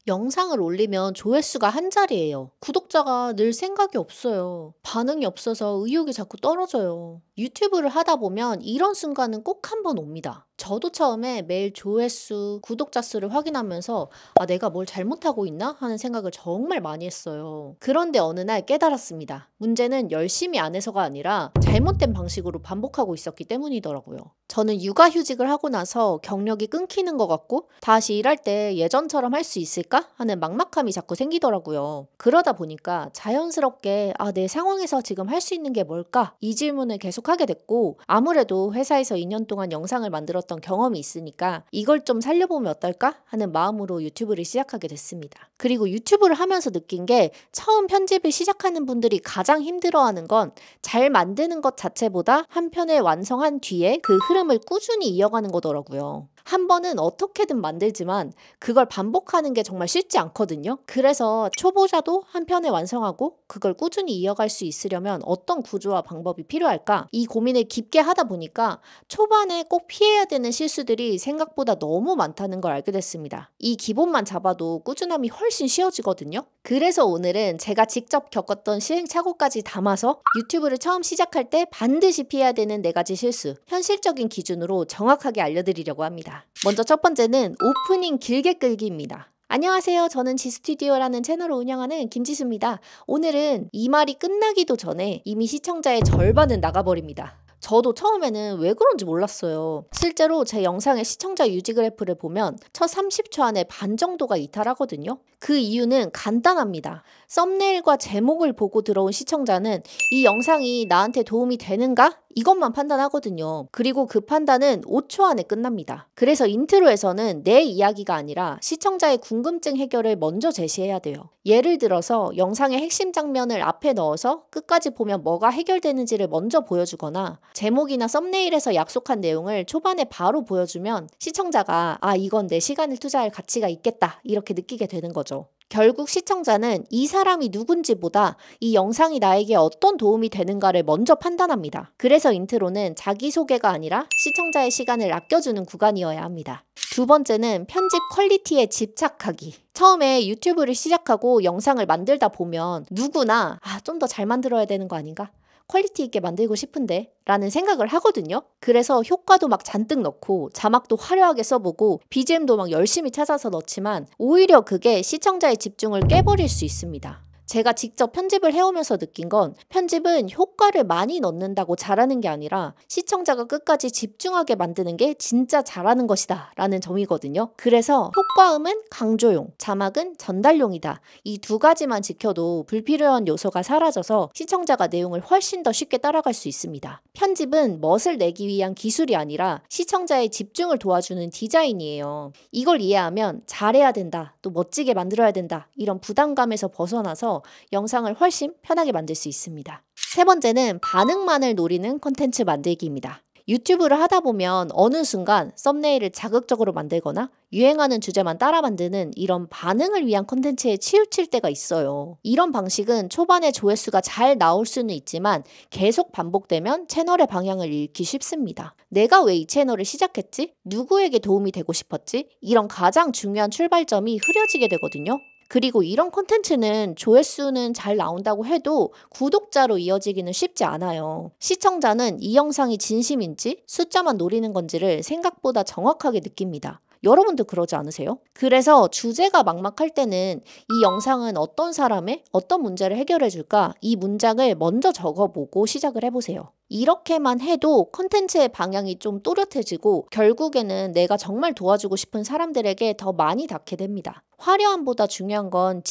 영상을 올리면 조회수가 한 자리예요. 구독자가 늘 생각이 없어요. 반응이 없어서 의욕이 자꾸 떨어져요. 유튜브를 하다 보면 이런 순간은 꼭 한 번 옵니다. 저도 처음에 매일 조회수, 구독자 수를 확인하면서 내가 뭘 잘못하고 있나? 하는 생각을 정말 많이 했어요. 그런데 어느 날 깨달았습니다. 문제는 열심히 안 해서가 아니라 잘못된 방식으로 반복하고 있었기 때문이더라고요. 저는 육아휴직을 하고 나서 경력이 끊기는 것 같고 다시 일할 때 예전처럼 할 수 있을까? 하는 막막함이 자꾸 생기더라고요. 그러다 보니까 자연스럽게 내 상황에서 지금 할 수 있는 게 뭘까? 이 질문을 계속 하게 됐고 아무래도 회사에서 2년 동안 영상을 만들었던 경험이 있으니까 이걸 좀 살려보면 어떨까? 하는 마음으로 유튜브를 시작하게 됐습니다. 그리고 유튜브를 하면서 느낀 게 처음 편집을 시작하는 분들이 가장 힘들어하는 건 잘 만드는 것 자체보다 한 편을 완성한 뒤에 그 흐름을 꾸준히 이어가는 거더라고요. 한 번은 어떻게든 만들지만 그걸 반복하는 게 정말 쉽지 않거든요. 그래서 초보자도 한 편을 완성하고 그걸 꾸준히 이어갈 수 있으려면 어떤 구조와 방법이 필요할까? 이 고민을 깊게 하다 보니까 초반에 꼭 피해야 되는 실수들이 생각보다 너무 많다는 걸 알게 됐습니다. 이 기본만 잡아도 꾸준함이 훨씬 쉬워지거든요. 그래서 오늘은 제가 직접 겪었던 시행착오까지 담아서 유튜브를 처음 시작할 때 반드시 피해야 되는 4가지 실수, 현실적인 기준으로 정확하게 알려드리려고 합니다. 먼저 첫 번째는 오프닝 길게 끌기입니다. 안녕하세요. 저는 지스튜디오라는 채널을 운영하는 김지수입니다. 오늘은 이 말이 끝나기도 전에 이미 시청자의 절반은 나가버립니다. 저도 처음에는 왜 그런지 몰랐어요. 실제로 제 영상의 시청자 유지 그래프를 보면 첫 30초 안에 반 정도가 이탈하거든요. 그 이유는 간단합니다. 썸네일과 제목을 보고 들어온 시청자는 이 영상이 나한테 도움이 되는가? 이것만 판단하거든요. 그리고 그 판단은 5초 안에 끝납니다. 그래서 인트로에서는 내 이야기가 아니라 시청자의 궁금증 해결을 먼저 제시해야 돼요. 예를 들어서 영상의 핵심 장면을 앞에 넣어서 끝까지 보면 뭐가 해결되는지를 먼저 보여주거나 제목이나 썸네일에서 약속한 내용을 초반에 바로 보여주면 시청자가 이건 내 시간을 투자할 가치가 있겠다 이렇게 느끼게 되는 거죠. 결국 시청자는 이 사람이 누군지보다 이 영상이 나에게 어떤 도움이 되는가를 먼저 판단합니다. 그래서 인트로는 자기소개가 아니라 시청자의 시간을 아껴주는 구간이어야 합니다. 두 번째는 편집 퀄리티에 집착하기. 처음에 유튜브를 시작하고 영상을 만들다 보면 누구나 좀 더 잘 만들어야 되는 거 아닌가? 퀄리티 있게 만들고 싶은데 라는 생각을 하거든요. 그래서 효과도 막 잔뜩 넣고 자막도 화려하게 써보고 BGM도 막 열심히 찾아서 넣지만 오히려 그게 시청자의 집중을 깨버릴 수 있습니다. 제가 직접 편집을 해오면서 느낀 건 편집은 효과를 많이 넣는다고 잘하는 게 아니라 시청자가 끝까지 집중하게 만드는 게 진짜 잘하는 것이다 라는 점이거든요. 그래서 효과음은 강조용, 자막은 전달용이다. 이 2가지만 지켜도 불필요한 요소가 사라져서 시청자가 내용을 훨씬 더 쉽게 따라갈 수 있습니다. 편집은 멋을 내기 위한 기술이 아니라 시청자의 집중을 도와주는 디자인이에요. 이걸 이해하면 잘해야 된다, 또 멋지게 만들어야 된다 이런 부담감에서 벗어나서 영상을 훨씬 편하게 만들 수 있습니다. 세 번째는 반응만을 노리는 콘텐츠 만들기입니다. 유튜브를 하다 보면 어느 순간 썸네일을 자극적으로 만들거나 유행하는 주제만 따라 만드는 이런 반응을 위한 콘텐츠에 치우칠 때가 있어요. 이런 방식은 초반에 조회수가 잘 나올 수는 있지만 계속 반복되면 채널의 방향을 잃기 쉽습니다. 내가 왜 이 채널을 시작했지? 누구에게 도움이 되고 싶었지? 이런 가장 중요한 출발점이 흐려지게 되거든요. 그리고 이런 콘텐츠는 조회수는 잘 나온다고 해도 구독자로 이어지기는 쉽지 않아요. 시청자는 이 영상이 진심인지 숫자만 노리는 건지를 생각보다 정확하게 느낍니다. 여러분도 그러지 않으세요? 그래서 주제가 막막할 때는 이 영상은 어떤 사람의 어떤 문제를 해결해 줄까? 이 문장을 먼저 적어보고 시작을 해보세요. 이렇게만 해도 콘텐츠의 방향이 좀 또렷해지고 결국에는 내가 정말 도와주고 싶은 사람들에게 더 많이 닿게 됩니다. 화려함보다 중요한 건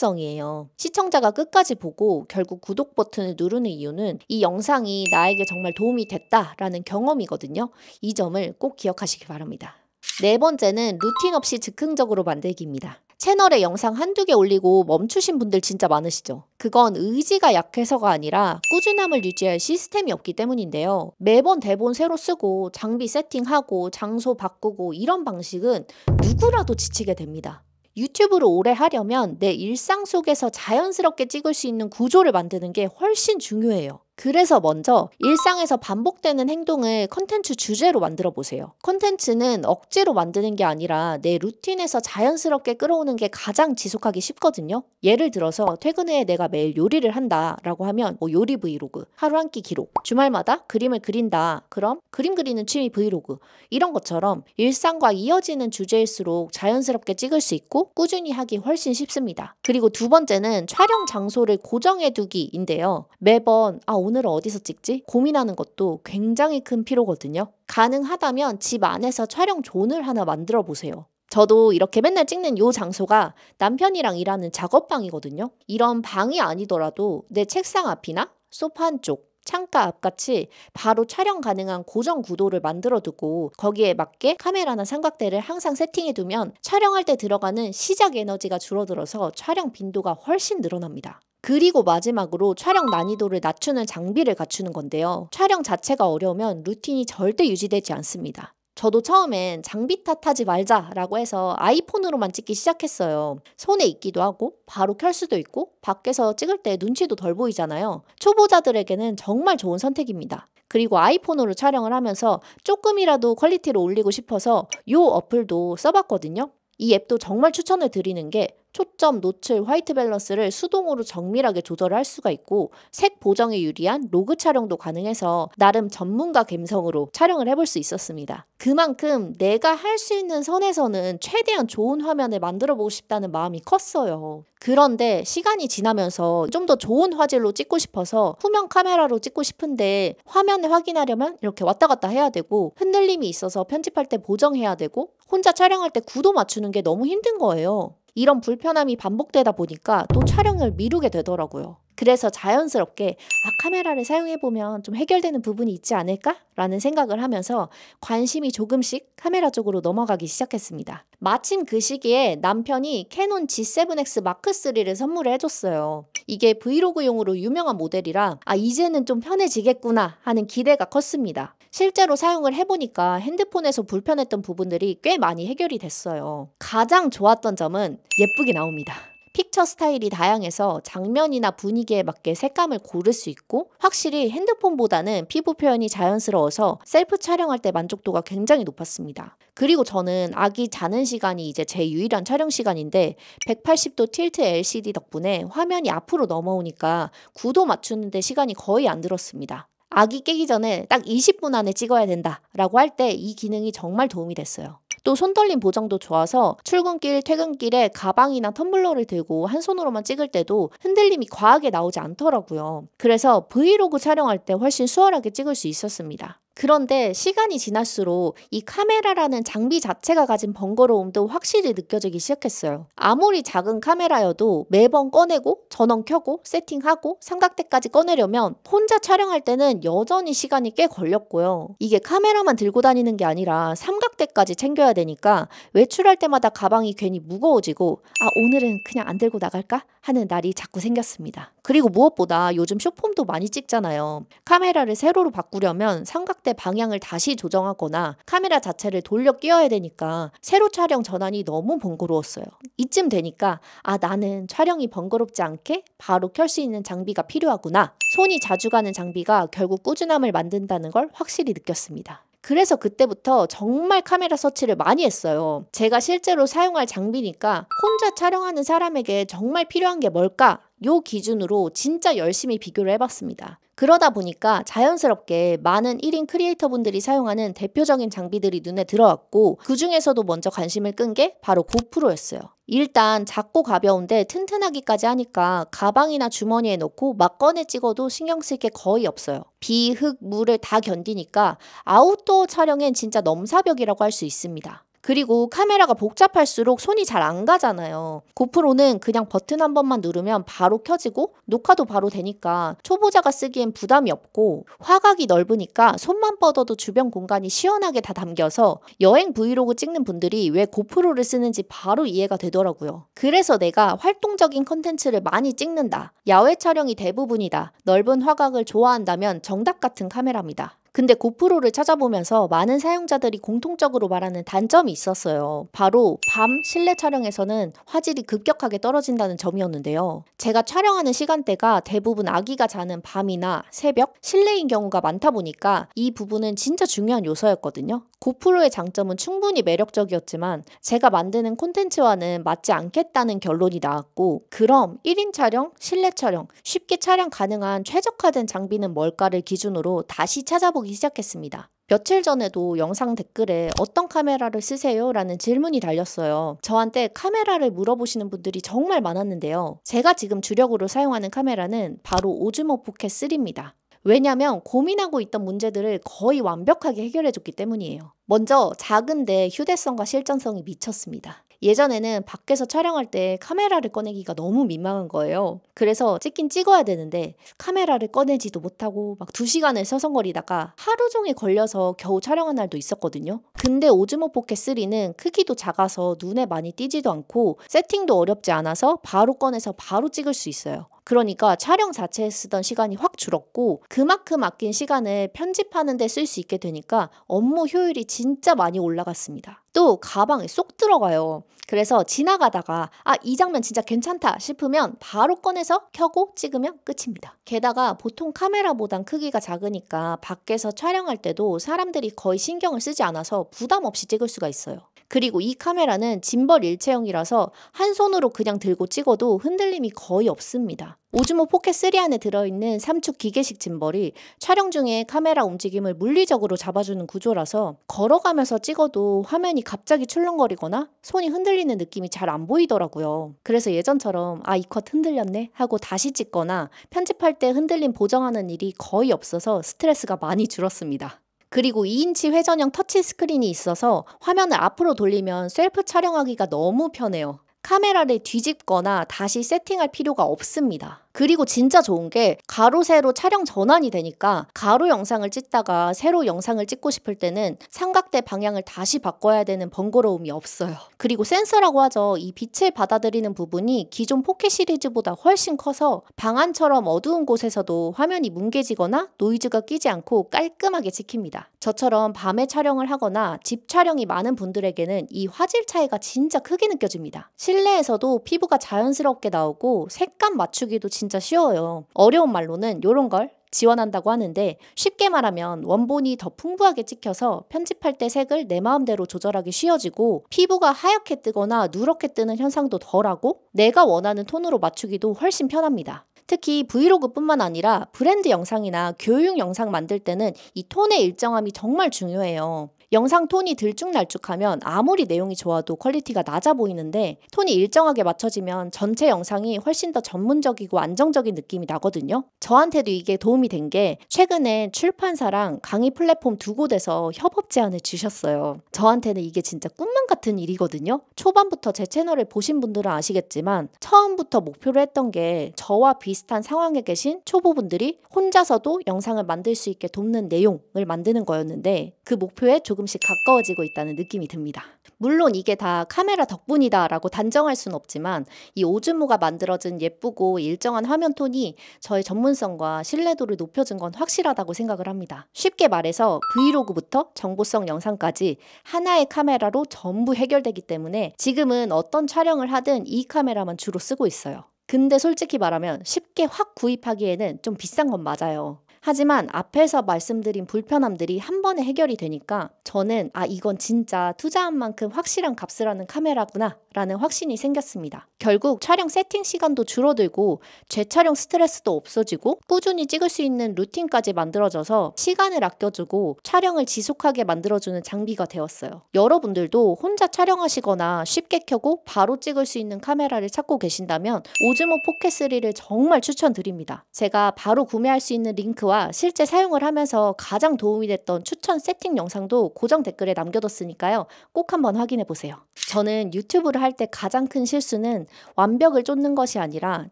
진정성이에요. 시청자가 끝까지 보고 결국 구독 버튼을 누르는 이유는 이 영상이 나에게 정말 도움이 됐다라는 경험이거든요. 이 점을 꼭 기억하시기 바랍니다. 네 번째는 루틴 없이 즉흥적으로 만들기입니다. 채널에 영상 한두 개 올리고 멈추신 분들 진짜 많으시죠? 그건 의지가 약해서가 아니라 꾸준함을 유지할 시스템이 없기 때문인데요. 매번 대본 새로 쓰고 장비 세팅하고 장소 바꾸고 이런 방식은 누구라도 지치게 됩니다. 유튜브를 오래 하려면 내 일상 속에서 자연스럽게 찍을 수 있는 구조를 만드는 게 훨씬 중요해요. 그래서 먼저 일상에서 반복되는 행동을 컨텐츠 주제로 만들어 보세요. 컨텐츠는 억지로 만드는 게 아니라 내 루틴에서 자연스럽게 끌어오는 게 가장 지속하기 쉽거든요. 예를 들어서 퇴근 후에 내가 매일 요리를 한다 라고 하면 뭐 요리 브이로그, 하루 한 끼 기록, 주말마다 그림을 그린다. 그럼 그림 그리는 취미 브이로그. 이런 것처럼 일상과 이어지는 주제일수록 자연스럽게 찍을 수 있고 꾸준히 하기 훨씬 쉽습니다. 그리고 두 번째는 촬영 장소를 고정해 두기인데요. 매번 오늘은 어디서 찍지? 고민하는 것도 굉장히 큰 피로거든요. 가능하다면 집 안에서 촬영 존을 하나 만들어 보세요. 저도 이렇게 맨날 찍는 요 장소가 남편이랑 일하는 작업방이거든요. 이런 방이 아니더라도 내 책상 앞이나 소파 한쪽, 창가 앞같이 바로 촬영 가능한 고정 구도를 만들어 두고 거기에 맞게 카메라나 삼각대를 항상 세팅해 두면 촬영할 때 들어가는 시작 에너지가 줄어들어서 촬영 빈도가 훨씬 늘어납니다. 그리고 마지막으로 촬영 난이도를 낮추는 장비를 갖추는 건데요. 촬영 자체가 어려우면 루틴이 절대 유지되지 않습니다. 저도 처음엔 장비 탓하지 말자라고 해서 아이폰으로만 찍기 시작했어요. 손에 있기도 하고 바로 켤 수도 있고 밖에서 찍을 때 눈치도 덜 보이잖아요. 초보자들에게는 정말 좋은 선택입니다. 그리고 아이폰으로 촬영을 하면서 조금이라도 퀄리티를 올리고 싶어서 요 어플도 써봤거든요. 이 앱도 정말 추천을 드리는 게 초점, 노출, 화이트 밸런스를 수동으로 정밀하게 조절할 수가 있고 색 보정에 유리한 로그 촬영도 가능해서 나름 전문가 감성으로 촬영을 해볼 수 있었습니다. 그만큼 내가 할 수 있는 선에서는 최대한 좋은 화면을 만들어 보고 싶다는 마음이 컸어요. 그런데 시간이 지나면서 좀 더 좋은 화질로 찍고 싶어서 후면 카메라로 찍고 싶은데 화면을 확인하려면 이렇게 왔다 갔다 해야 되고 흔들림이 있어서 편집할 때 보정해야 되고 혼자 촬영할 때 구도 맞추는 게 너무 힘든 거예요. 이런 불편함이 반복되다 보니까 또 촬영을 미루게 되더라고요. 그래서 자연스럽게 카메라를 사용해보면 좀 해결되는 부분이 있지 않을까? 라는 생각을 하면서 관심이 조금씩 카메라 쪽으로 넘어가기 시작했습니다. 마침 그 시기에 남편이 캐논 G7X 마크 3를 선물을 해줬어요. 이게 브이로그용으로 유명한 모델이라 이제는 좀 편해지겠구나 하는 기대가 컸습니다. 실제로 사용을 해보니까 핸드폰에서 불편했던 부분들이 꽤 많이 해결이 됐어요. 가장 좋았던 점은 예쁘게 나옵니다. 픽처 스타일이 다양해서 장면이나 분위기에 맞게 색감을 고를 수 있고 확실히 핸드폰보다는 피부 표현이 자연스러워서 셀프 촬영할 때 만족도가 굉장히 높았습니다. 그리고 저는 아기 자는 시간이 이제 제 유일한 촬영 시간인데 180도 틸트 LCD 덕분에 화면이 앞으로 넘어오니까 구도 맞추는데 시간이 거의 안 들었습니다. 아기 깨기 전에 딱 20분 안에 찍어야 된다라고 할 때 이 기능이 정말 도움이 됐어요. 또 손떨림 보정도 좋아서 출근길, 퇴근길에 가방이나 텀블러를 들고 한 손으로만 찍을 때도 흔들림이 과하게 나오지 않더라고요. 그래서 브이로그 촬영할 때 훨씬 수월하게 찍을 수 있었습니다. 그런데 시간이 지날수록 이 카메라라는 장비 자체가 가진 번거로움도 확실히 느껴지기 시작했어요. 아무리 작은 카메라여도 매번 꺼내고 전원 켜고 세팅하고 삼각대까지 꺼내려면 혼자 촬영할 때는 여전히 시간이 꽤 걸렸고요. 이게 카메라만 들고 다니는 게 아니라 삼각대까지 챙겨야 되니까 외출할 때마다 가방이 괜히 무거워지고 오늘은 그냥 안 들고 나갈까? 하는 날이 자꾸 생겼습니다. 그리고 무엇보다 요즘 숏폼도 많이 찍잖아요. 카메라를 세로로 바꾸려면 삼각대 방향을 다시 조정하거나 카메라 자체를 돌려 끼워야 되니까 세로 촬영 전환이 너무 번거로웠어요. 이쯤 되니까 나는 촬영이 번거롭지 않게 바로 켤 수 있는 장비가 필요하구나. 손이 자주 가는 장비가 결국 꾸준함을 만든다는 걸 확실히 느꼈습니다. 그래서 그때부터 정말 카메라 서치를 많이 했어요. 제가 실제로 사용할 장비니까 혼자 촬영하는 사람에게 정말 필요한 게 뭘까? 요 기준으로 진짜 열심히 비교를 해봤습니다. 그러다 보니까 자연스럽게 많은 1인 크리에이터분들이 사용하는 대표적인 장비들이 눈에 들어왔고 그 중에서도 먼저 관심을 끈 게 바로 고프로였어요. 일단 작고 가벼운데 튼튼하기까지 하니까 가방이나 주머니에 넣고 막 꺼내 찍어도 신경 쓸 게 거의 없어요. 비, 흙, 물을 다 견디니까 아웃도어 촬영엔 진짜 넘사벽이라고 할 수 있습니다. 그리고 카메라가 복잡할수록 손이 잘 안 가잖아요. 고프로는 그냥 버튼 한 번만 누르면 바로 켜지고 녹화도 바로 되니까 초보자가 쓰기엔 부담이 없고 화각이 넓으니까 손만 뻗어도 주변 공간이 시원하게 다 담겨서 여행 브이로그 찍는 분들이 왜 고프로를 쓰는지 바로 이해가 되더라고요. 그래서 내가 활동적인 컨텐츠를 많이 찍는다. 야외 촬영이 대부분이다. 넓은 화각을 좋아한다면 정답 같은 카메라입니다. 근데 고프로를 찾아보면서 많은 사용자들이 공통적으로 말하는 단점이 있었어요. 바로 밤 실내 촬영에서는 화질이 급격하게 떨어진다는 점이었는데요. 제가 촬영하는 시간대가 대부분 아기가 자는 밤이나 새벽, 실내인 경우가 많다 보니까 이 부분은 진짜 중요한 요소였거든요. 고프로의 장점은 충분히 매력적이었지만 제가 만드는 콘텐츠와는 맞지 않겠다는 결론이 나왔고, 그럼 1인 촬영, 실내 촬영, 쉽게 촬영 가능한 최적화된 장비는 뭘까를 기준으로 다시 찾아보기 시작했습니다. 며칠 전에도 영상 댓글에 어떤 카메라를 쓰세요? 라는 질문이 달렸어요. 저한테 카메라를 물어보시는 분들이 정말 많았는데요. 제가 지금 주력으로 사용하는 카메라는 바로 오즈모 포켓 3입니다. 왜냐면 고민하고 있던 문제들을 거의 완벽하게 해결해줬기 때문이에요. 먼저 작은데 휴대성과 실전성이 미쳤습니다. 예전에는 밖에서 촬영할 때 카메라를 꺼내기가 너무 민망한 거예요. 그래서 찍긴 찍어야 되는데 카메라를 꺼내지도 못하고 막 2시간을 서성거리다가 하루 종일 걸려서 겨우 촬영한 날도 있었거든요. 근데 오즈모 포켓 3는 크기도 작아서 눈에 많이 띄지도 않고 세팅도 어렵지 않아서 바로 꺼내서 바로 찍을 수 있어요. 그러니까 촬영 자체에 쓰던 시간이 확 줄었고, 그만큼 아낀 시간을 편집하는 데 쓸 수 있게 되니까 업무 효율이 진짜 많이 올라갔습니다. 또 가방에 쏙 들어가요. 그래서 지나가다가 이 장면 진짜 괜찮다 싶으면 바로 꺼내서 켜고 찍으면 끝입니다. 게다가 보통 카메라보단 크기가 작으니까 밖에서 촬영할 때도 사람들이 거의 신경을 쓰지 않아서 부담 없이 찍을 수가 있어요. 그리고 이 카메라는 짐벌 일체형이라서 한 손으로 그냥 들고 찍어도 흔들림이 거의 없습니다. 오즈모 포켓 3 안에 들어있는 3축 기계식 짐벌이 촬영 중에 카메라 움직임을 물리적으로 잡아주는 구조라서 걸어가면서 찍어도 화면이 갑자기 출렁거리거나 손이 흔들리는 느낌이 잘 안 보이더라고요. 그래서 예전처럼 이 컷 흔들렸네 하고 다시 찍거나 편집할 때 흔들림 보정하는 일이 거의 없어서 스트레스가 많이 줄었습니다. 그리고 2인치 회전형 터치 스크린이 있어서 화면을 앞으로 돌리면 셀프 촬영하기가 너무 편해요. 카메라를 뒤집거나 다시 세팅할 필요가 없습니다. 그리고 진짜 좋은 게 가로 세로 촬영 전환이 되니까 가로 영상을 찍다가 세로 영상을 찍고 싶을 때는 삼각대 방향을 다시 바꿔야 되는 번거로움이 없어요. 그리고 센서라고 하죠. 이 빛을 받아들이는 부분이 기존 포켓 시리즈보다 훨씬 커서 방안처럼 어두운 곳에서도 화면이 뭉개지거나 노이즈가 끼지 않고 깔끔하게 찍힙니다. 저처럼 밤에 촬영을 하거나 집 촬영이 많은 분들에게는 이 화질 차이가 진짜 크게 느껴집니다. 실내에서도 피부가 자연스럽게 나오고 색감 맞추기도 진짜 쉬워요. 어려운 말로는 이런 걸 지원한다고 하는데, 쉽게 말하면 원본이 더 풍부하게 찍혀서 편집할 때 색을 내 마음대로 조절하기 쉬워지고, 피부가 하얗게 뜨거나 누렇게 뜨는 현상도 덜하고 내가 원하는 톤으로 맞추기도 훨씬 편합니다. 특히 브이로그뿐만 아니라 브랜드 영상이나 교육 영상 만들 때는 이 톤의 일정함이 정말 중요해요. 영상 톤이 들쭉날쭉하면 아무리 내용이 좋아도 퀄리티가 낮아 보이는데, 톤이 일정하게 맞춰지면 전체 영상이 훨씬 더 전문적이고 안정적인 느낌이 나거든요. 저한테도 이게 도움이 된 게 최근에 출판사랑 강의 플랫폼 2곳에서 협업 제안을 주셨어요. 저한테는 이게 진짜 꿈만 같은 일이거든요. 초반부터 제 채널을 보신 분들은 아시겠지만 처음부터 목표로 했던 게 저와 비슷한 상황에 계신 초보분들이 혼자서도 영상을 만들 수 있게 돕는 내용을 만드는 거였는데, 그 목표에 조금씩 가까워지고 있다는 느낌이 듭니다. 물론 이게 다 카메라 덕분이다 라고 단정할 순 없지만, 이 오즈모가 만들어진 예쁘고 일정한 화면 톤이 저의 전문성과 신뢰도를 높여준 건 확실하다고 생각을 합니다. 쉽게 말해서 브이로그부터 정보성 영상까지 하나의 카메라로 전부 해결되기 때문에 지금은 어떤 촬영을 하든 이 카메라만 주로 쓰고 있어요. 근데 솔직히 말하면 쉽게 확 구입하기에는 좀 비싼 건 맞아요. 하지만 앞에서 말씀드린 불편함들이 한 번에 해결이 되니까 저는 이건 진짜 투자한 만큼 확실한 값을 하는 카메라구나 라는 확신이 생겼습니다. 결국 촬영 세팅 시간도 줄어들고 재촬영 스트레스도 없어지고 꾸준히 찍을 수 있는 루틴까지 만들어져서 시간을 아껴주고 촬영을 지속하게 만들어주는 장비가 되었어요. 여러분들도 혼자 촬영하시거나 쉽게 켜고 바로 찍을 수 있는 카메라를 찾고 계신다면 오즈모 포켓 3를 정말 추천드립니다. 제가 바로 구매할 수 있는 링크와 실제 사용을 하면서 가장 도움이 됐던 추천 세팅 영상도 고정 댓글에 남겨뒀으니까요. 꼭 한번 확인해 보세요. 저는 유튜브를 할 때 가장 큰 실수는 완벽을 쫓는 것이 아니라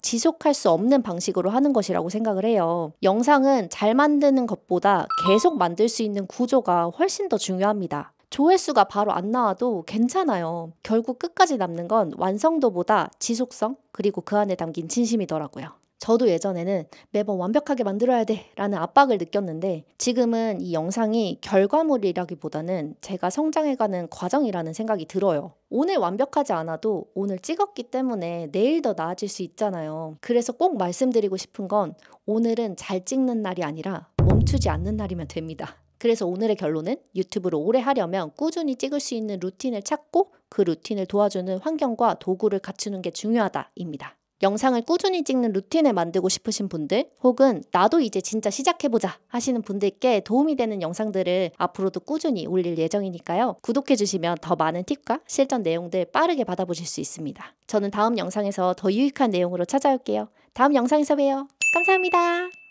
지속할 수 없는 방식으로 하는 것이라고 생각을 해요. 영상은 잘 만드는 것보다 계속 만들 수 있는 구조가 훨씬 더 중요합니다. 조회수가 바로 안 나와도 괜찮아요. 결국 끝까지 남는 건 완성도보다 지속성, 그리고 그 안에 담긴 진심이더라고요. 저도 예전에는 매번 완벽하게 만들어야 돼 라는 압박을 느꼈는데 지금은 이 영상이 결과물이라기보다는 제가 성장해가는 과정이라는 생각이 들어요. 오늘 완벽하지 않아도 오늘 찍었기 때문에 내일 더 나아질 수 있잖아요. 그래서 꼭 말씀드리고 싶은 건 오늘은 잘 찍는 날이 아니라 멈추지 않는 날이면 됩니다. 그래서 오늘의 결론은 유튜브를 오래 하려면 꾸준히 찍을 수 있는 루틴을 찾고 그 루틴을 도와주는 환경과 도구를 갖추는 게 중요하다입니다. 영상을 꾸준히 찍는 루틴을 만들고 싶으신 분들 혹은 나도 이제 진짜 시작해보자 하시는 분들께 도움이 되는 영상들을 앞으로도 꾸준히 올릴 예정이니까요. 구독해주시면 더 많은 팁과 실전 내용들 빠르게 받아보실 수 있습니다. 저는 다음 영상에서 더 유익한 내용으로 찾아올게요. 다음 영상에서 봬요. 감사합니다.